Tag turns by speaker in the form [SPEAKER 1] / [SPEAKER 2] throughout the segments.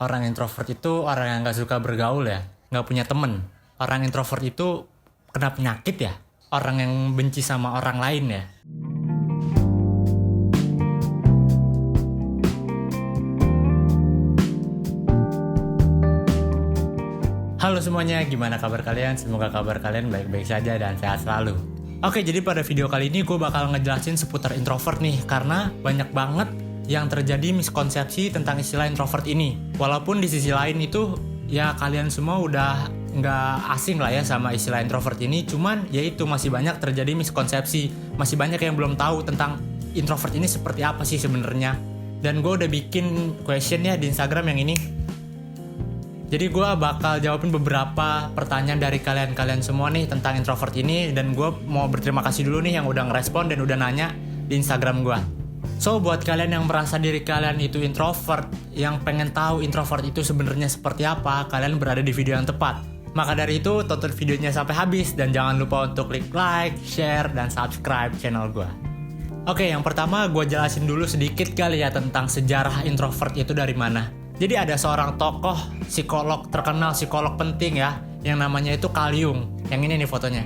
[SPEAKER 1] Orang introvert itu orang yang gak suka bergaul ya, gak punya temen. Orang introvert itu kena penyakit ya, orang yang benci sama orang lain ya. Halo semuanya, gimana kabar kalian? Semoga kabar kalian baik-baik saja dan sehat selalu. Oke, jadi pada video kali ini gue bakal ngejelasin seputar introvert nih, karena banyak banget yang terjadi miskonsepsi tentang istilah introvert ini. Walaupun di sisi lain itu, ya kalian semua udah nggak asing lah ya sama istilah introvert ini, cuman ya itu masih banyak terjadi miskonsepsi, masih banyak yang belum tahu tentang introvert ini seperti apa sih sebenarnya. Dan gue udah bikin question ya di Instagram yang ini. Jadi gue bakal jawabin beberapa pertanyaan dari kalian semua nih tentang introvert ini. Dan gue mau berterima kasih dulu nih yang udah ngerespon dan udah nanya di Instagram gue. So, buat kalian yang merasa diri kalian itu introvert, yang pengen tahu introvert itu sebenarnya seperti apa, kalian berada di video yang tepat. Maka dari itu, tonton videonya sampai habis. Dan jangan lupa untuk klik like, share, dan subscribe channel gue. Oke, yang pertama gue jelasin dulu sedikit kali ya tentang sejarah introvert itu dari mana. Jadi ada seorang tokoh psikolog terkenal, psikolog penting ya, yang namanya itu Carl Jung. Yang ini nih fotonya.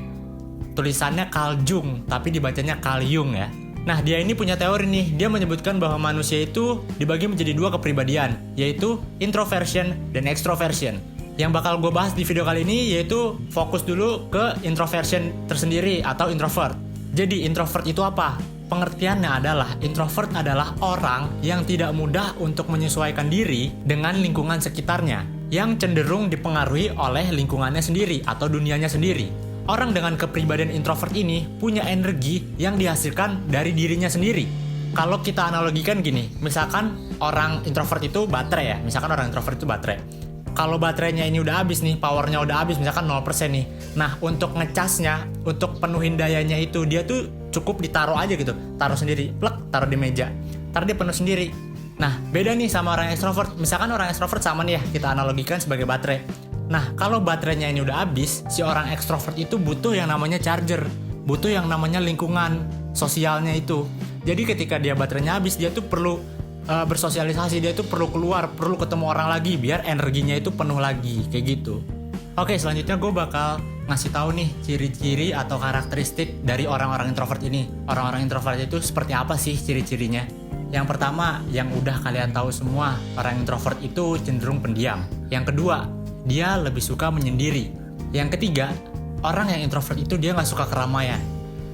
[SPEAKER 1] Tulisannya Carl Jung, tapi dibacanya Carl Jung ya. Nah, dia ini punya teori nih. Dia menyebutkan bahwa manusia itu dibagi menjadi dua kepribadian, yaitu introversion dan extroversion. Yang bakal gue bahas di video kali ini yaitu fokus dulu ke introversion tersendiri atau introvert. Jadi introvert itu apa? Pengertiannya adalah introvert adalah orang yang tidak mudah untuk menyesuaikan diri dengan lingkungan sekitarnya, yang cenderung dipengaruhi oleh lingkungannya sendiri atau dunianya sendiri. Orang dengan kepribadian introvert ini punya energi yang dihasilkan dari dirinya sendiri. Kalau kita analogikan gini, misalkan orang introvert itu baterai ya, misalkan orang introvert itu baterai. Kalau baterainya ini udah habis nih, powernya udah habis, misalkan 0% nih. Nah, untuk ngecasnya, untuk penuhin dayanya itu, dia tuh cukup ditaruh aja gitu. Taruh sendiri, plek, taruh di meja. Ntar dia penuh sendiri. Nah, beda nih sama orang extrovert. Misalkan orang extrovert sama nih ya, kita analogikan sebagai baterai. Nah, kalau baterainya ini udah habis, si orang extrovert itu butuh yang namanya charger. Butuh yang namanya lingkungan sosialnya itu. Jadi ketika dia baterainya habis, dia tuh perlu bersosialisasi, dia tuh perlu keluar, perlu ketemu orang lagi biar energinya itu penuh lagi, kayak gitu. Oke, selanjutnya gue bakal ngasih tahu nih ciri-ciri atau karakteristik dari orang-orang introvert ini. Orang-orang introvert itu seperti apa sih ciri-cirinya? Yang pertama, yang udah kalian tahu semua, orang introvert itu cenderung pendiam. Yang kedua, dia lebih suka menyendiri. Yang ketiga, orang yang introvert itu dia nggak suka keramaian.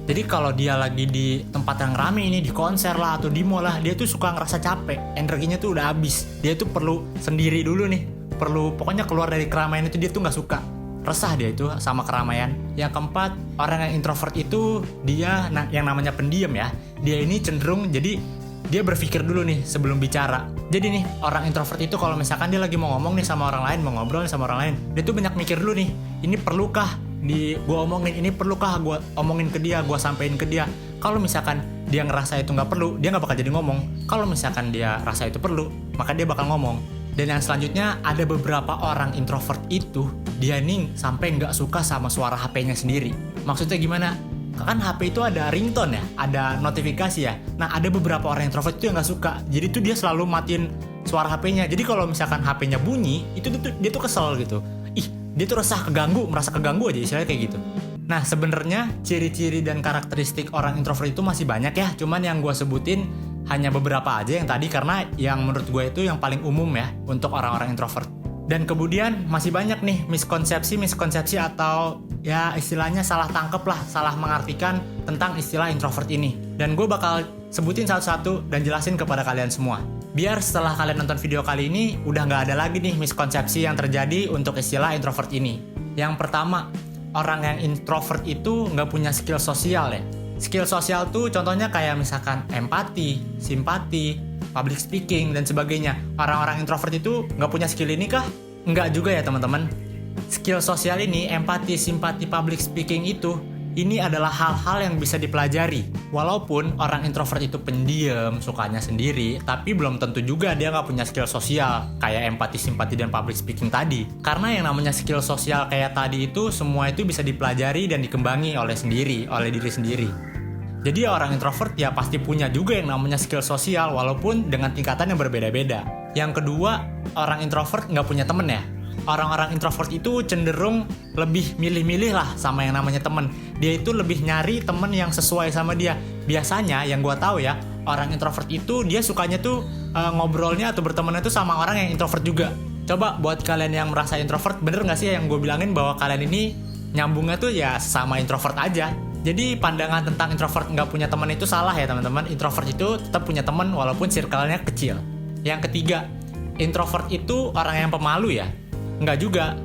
[SPEAKER 1] Jadi kalau dia lagi di tempat yang rame ini, di konser lah atau di mall lah, dia tuh suka ngerasa capek, energinya tuh udah habis. Dia tuh perlu sendiri dulu nih, pokoknya keluar dari keramaian itu dia tuh nggak suka. Resah dia itu sama keramaian. Yang keempat, orang yang introvert itu dia yang namanya pendiam ya. Dia ini cenderung jadi dia berpikir dulu nih sebelum bicara. Jadi nih orang introvert itu kalau misalkan dia lagi mau ngomong nih sama orang lain, mau ngobrol sama orang lain, dia tuh banyak mikir dulu nih. Ini perlukah gue omongin, ini perlukah gue omongin ke dia, gue sampein ke dia. Kalau misalkan dia ngerasa itu nggak perlu, dia nggak bakal jadi ngomong. Kalau misalkan dia rasa itu perlu, maka dia bakal ngomong. Dan yang selanjutnya, ada beberapa orang introvert itu dia nih sampai nggak suka sama suara HP-nya sendiri. Maksudnya gimana? Kan HP itu ada ringtone ya, ada notifikasi ya. Nah, ada beberapa orang introvert itu yang nggak suka. Jadi tuh dia selalu matiin suara HP-nya. Jadi kalau misalkan HP-nya bunyi, itu tuh dia tuh kesel gitu. Dia tuh resah, merasa keganggu aja istilahnya kayak gitu. Nah, sebenarnya ciri-ciri dan karakteristik orang introvert itu masih banyak ya. Cuman yang gue sebutin hanya beberapa aja yang tadi, karena yang menurut gue itu yang paling umum ya untuk orang-orang introvert. Dan kemudian masih banyak nih miskonsepsi atau ya istilahnya salah tangkep lah, salah mengartikan tentang istilah introvert ini. Dan gue bakal sebutin satu-satu dan jelasin kepada kalian semua. Biar setelah kalian nonton video kali ini, udah gak ada lagi nih miskonsepsi yang terjadi untuk istilah introvert ini. Yang pertama, orang yang introvert itu gak punya skill sosial ya. Skill sosial tuh contohnya kayak misalkan empati, simpati, public speaking, dan sebagainya. Orang-orang introvert itu gak punya skill ini kah? Enggak juga ya teman-teman. Skill sosial ini, empati, simpati, public speaking ini adalah hal-hal yang bisa dipelajari. Walaupun orang introvert itu pendiam, sukanya sendiri, tapi belum tentu juga dia nggak punya skill sosial kayak empati, simpati, dan public speaking tadi. Karena yang namanya skill sosial kayak tadi itu semua itu bisa dipelajari dan dikembangi oleh diri sendiri. Jadi orang introvert ya pasti punya juga yang namanya skill sosial walaupun dengan tingkatan yang berbeda-beda. Yang kedua, orang introvert nggak punya temen ya. Orang-orang introvert itu cenderung lebih milih-milih lah sama yang namanya temen. Dia itu lebih nyari temen yang sesuai sama dia. Biasanya yang gue tahu ya, orang introvert itu dia sukanya tuh ngobrolnya atau bertemannya tuh sama orang yang introvert juga. Coba buat kalian yang merasa introvert, bener gak sih yang gue bilangin bahwa kalian ini nyambungnya tuh ya sama introvert aja. Jadi pandangan tentang introvert nggak punya teman itu salah ya teman-teman. Introvert itu tetap punya teman walaupun circle-nya kecil. Yang ketiga, introvert itu orang yang pemalu ya. Nggak juga.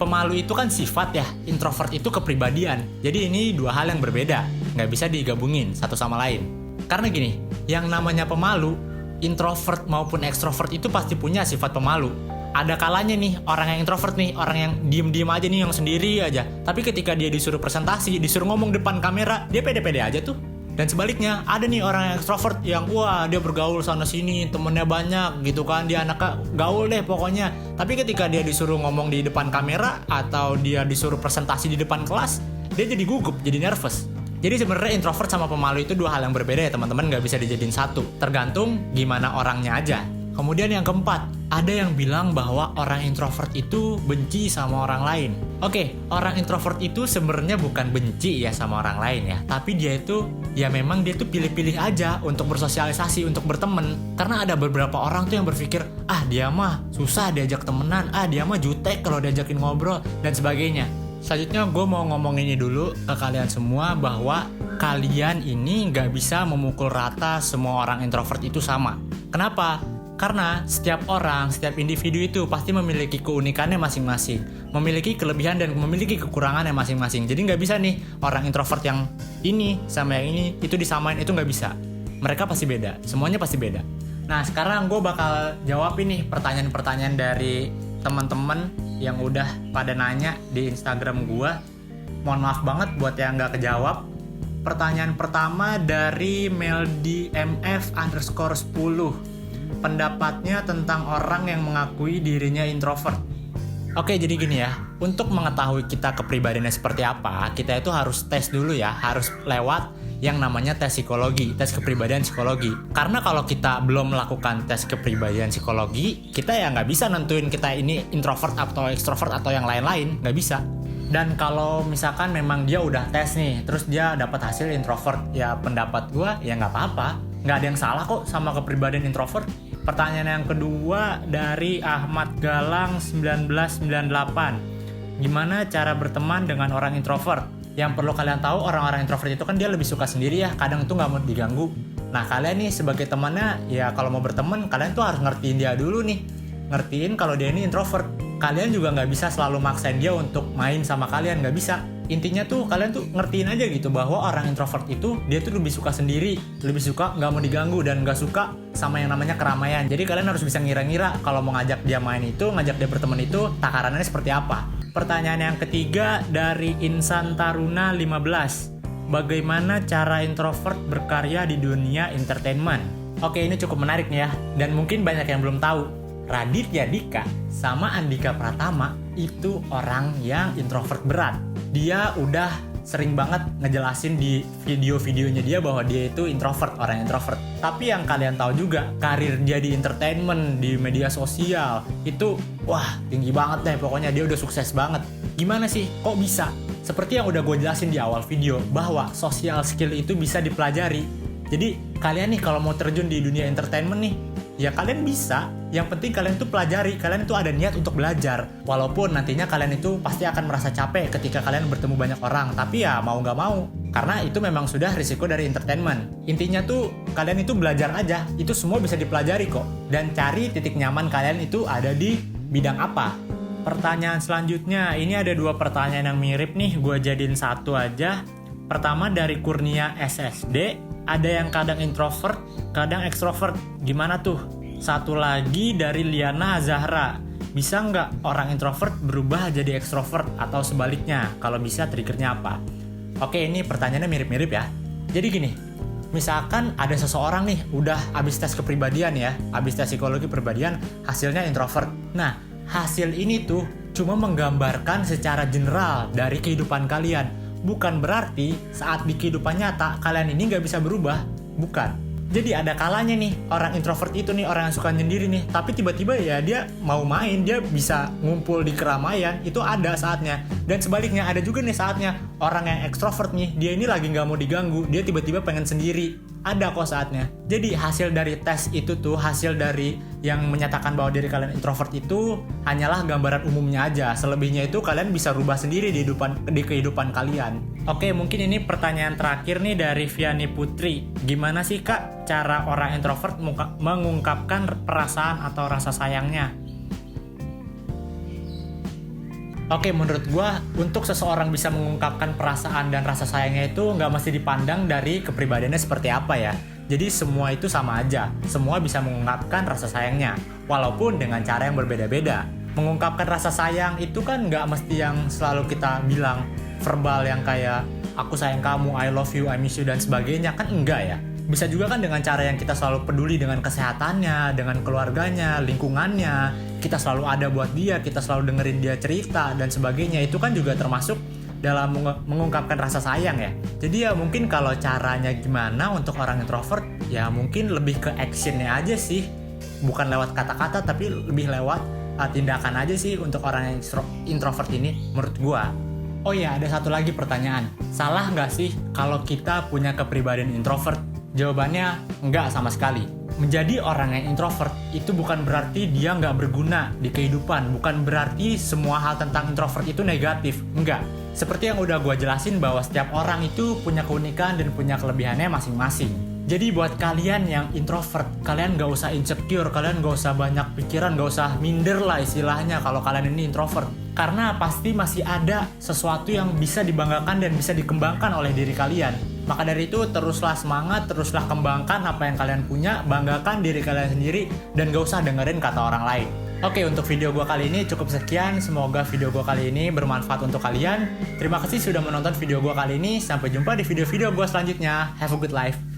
[SPEAKER 1] Pemalu itu kan sifat ya, introvert itu kepribadian. Jadi ini dua hal yang berbeda, nggak bisa digabungin satu sama lain. Karena gini, yang namanya pemalu, introvert maupun ekstrovert itu pasti punya sifat pemalu. Ada kalanya nih, orang yang introvert nih, orang yang diem-diem aja nih, yang sendiri aja. Tapi ketika dia disuruh presentasi, disuruh ngomong depan kamera, dia pede-pede aja tuh. Dan sebaliknya, ada nih orang yang ekstrovert yang wah dia bergaul sana sini, temennya banyak gitu kan, dia anaknya gaul deh pokoknya. Tapi ketika dia disuruh ngomong di depan kamera atau dia disuruh presentasi di depan kelas, dia jadi gugup, jadi nervous. Jadi sebenarnya introvert sama pemalu itu dua hal yang berbeda ya teman-teman, nggak bisa dijadiin satu. Tergantung gimana orangnya aja. Kemudian yang keempat, ada yang bilang bahwa orang introvert itu benci sama orang lain. Oke, orang introvert itu sebenarnya bukan benci ya sama orang lain ya, tapi dia itu ya memang dia tuh pilih-pilih aja untuk bersosialisasi, untuk berteman. Karena ada beberapa orang tuh yang berpikir, dia mah susah diajak temenan, dia mah jutek kalau diajakin ngobrol dan sebagainya. Selanjutnya gue mau ngomong ini dulu ke kalian semua bahwa kalian ini nggak bisa memukul rata semua orang introvert itu sama. Kenapa? Karena setiap orang, setiap individu itu pasti memiliki keunikannya masing-masing, memiliki kelebihan dan memiliki kekurangannya masing-masing. Jadi nggak bisa nih orang introvert yang ini sama yang ini itu disamain, itu nggak bisa. Mereka pasti beda, semuanya pasti beda. Nah sekarang gue bakal jawab ini pertanyaan-pertanyaan dari teman-teman yang udah pada nanya di Instagram gue. Mohon maaf banget buat yang nggak kejawab. Pertanyaan pertama dari meldmf_10. Pendapatnya tentang orang yang mengakui dirinya introvert. Oke, jadi gini ya. Untuk mengetahui kita kepribadiannya seperti apa, kita itu harus tes dulu ya. Harus lewat yang namanya tes psikologi, tes kepribadian psikologi. Karena kalau kita belum melakukan tes kepribadian psikologi, kita ya nggak bisa nentuin kita ini introvert atau extrovert atau yang lain-lain. Nggak bisa. Dan kalau misalkan memang dia udah tes nih, terus dia dapat hasil introvert, ya pendapat gua ya nggak apa-apa. Nggak ada yang salah kok sama kepribadian introvert. Pertanyaan yang kedua dari Ahmad Galang 1998. Gimana cara berteman dengan orang introvert? Yang perlu kalian tahu, orang-orang introvert itu kan dia lebih suka sendiri ya, kadang itu nggak mau diganggu. Nah kalian nih sebagai temannya, ya kalau mau berteman kalian tuh harus ngertiin dia dulu nih. Ngertiin kalau dia ini introvert. Kalian juga nggak bisa selalu maksain dia untuk main sama kalian, nggak bisa. Intinya tuh kalian tuh ngertiin aja gitu bahwa orang introvert itu dia tuh lebih suka sendiri, lebih suka nggak mau diganggu dan nggak suka sama yang namanya keramaian. Jadi kalian harus bisa ngira-ngira kalau mau ngajak dia main itu, ngajak dia berteman itu takarannya seperti apa. Pertanyaan yang ketiga dari Insan Taruna 15. Bagaimana cara introvert berkarya di dunia entertainment? Oke, ini cukup menarik nih ya, dan mungkin banyak yang belum tahu. Raditya Dika sama Andika Pratama itu orang yang introvert berat. Dia udah sering banget ngejelasin di video-videonya dia bahwa dia itu introvert, orang introvert. Tapi yang kalian tahu juga, karir dia di entertainment, di media sosial itu wah tinggi banget deh, pokoknya dia udah sukses banget. Gimana sih? Kok bisa? Seperti yang udah gue jelasin di awal video, bahwa social skill itu bisa dipelajari. Jadi kalian nih kalau mau terjun di dunia entertainment nih, ya kalian bisa. Yang penting kalian tuh pelajari, kalian itu ada niat untuk belajar. Walaupun nantinya kalian itu pasti akan merasa capek ketika kalian bertemu banyak orang, tapi ya mau gak mau, karena itu memang sudah risiko dari entertainment. Intinya tuh kalian itu belajar aja, itu semua bisa dipelajari kok. Dan cari titik nyaman kalian itu ada di bidang apa. Pertanyaan selanjutnya, ini ada 2 pertanyaan yang mirip nih, gue jadiin satu aja. Pertama dari Kurnia SSD, ada yang kadang introvert, kadang extrovert, gimana tuh? Satu lagi dari Liana Zahra, bisa nggak orang introvert berubah jadi extrovert atau sebaliknya? Kalau bisa triggernya apa? Oke, ini pertanyaannya mirip-mirip ya. Jadi gini, misalkan ada seseorang nih udah abis tes kepribadian ya, abis tes psikologi kepribadian, hasilnya introvert. Nah, hasil ini tuh cuma menggambarkan secara general dari kehidupan kalian. bukan berarti saat di kehidupan nyata kalian ini nggak bisa berubah. Bukan. Jadi ada kalanya nih, orang introvert itu nih, orang yang suka nyendiri nih, tapi tiba-tiba ya dia mau main, dia bisa ngumpul di keramaian, itu ada saatnya. Dan sebaliknya ada juga nih saatnya, orang yang ekstrovert nih, dia ini lagi nggak mau diganggu, dia tiba-tiba pengen sendiri. Ada kok saatnya. Jadi hasil dari tes itu tuh, hasil dari yang menyatakan bahwa diri kalian introvert itu hanyalah gambaran umumnya aja. Selebihnya itu kalian bisa rubah sendiri di kehidupan kalian. Oke, mungkin ini pertanyaan terakhir nih dari Viani Putri. Gimana sih Kak cara orang introvert mengungkapkan perasaan atau rasa sayangnya? Oke, menurut gue untuk seseorang bisa mengungkapkan perasaan dan rasa sayangnya itu nggak mesti dipandang dari kepribadiannya seperti apa ya. Jadi semua itu sama aja, semua bisa mengungkapkan rasa sayangnya, walaupun dengan cara yang berbeda-beda. Mengungkapkan rasa sayang itu kan nggak mesti yang selalu kita bilang verbal yang kayak aku sayang kamu, I love you, I miss you dan sebagainya, kan enggak ya. Bisa juga kan dengan cara yang kita selalu peduli dengan kesehatannya, dengan keluarganya, lingkungannya, kita selalu ada buat dia, kita selalu dengerin dia cerita dan sebagainya. Itu kan juga termasuk dalam mengungkapkan rasa sayang ya. Jadi ya mungkin kalau caranya gimana untuk orang introvert, ya mungkin lebih ke actionnya aja sih. Bukan lewat kata-kata tapi lebih lewat tindakan aja sih untuk orang yang introvert ini menurut gua. Oh iya, ada satu lagi pertanyaan. Salah nggak sih kalau kita punya kepribadian introvert? Jawabannya enggak sama sekali. Menjadi orang yang introvert itu bukan berarti dia nggak berguna di kehidupan. Bukan berarti semua hal tentang introvert itu negatif. Enggak. Seperti yang udah gue jelasin bahwa setiap orang itu punya keunikan dan punya kelebihannya masing-masing. Jadi buat kalian yang introvert, kalian nggak usah insecure, kalian nggak usah banyak pikiran, nggak usah minder lah istilahnya kalau kalian ini introvert. Karena pasti masih ada sesuatu yang bisa dibanggakan dan bisa dikembangkan oleh diri kalian. Maka dari itu teruslah semangat, teruslah kembangkan apa yang kalian punya, banggakan diri kalian sendiri, dan gak usah dengerin kata orang lain. Oke, untuk video gue kali ini cukup sekian. Semoga video gue kali ini bermanfaat untuk kalian. Terima kasih sudah menonton video gue kali ini. Sampai jumpa di video-video gue selanjutnya. Have a good life.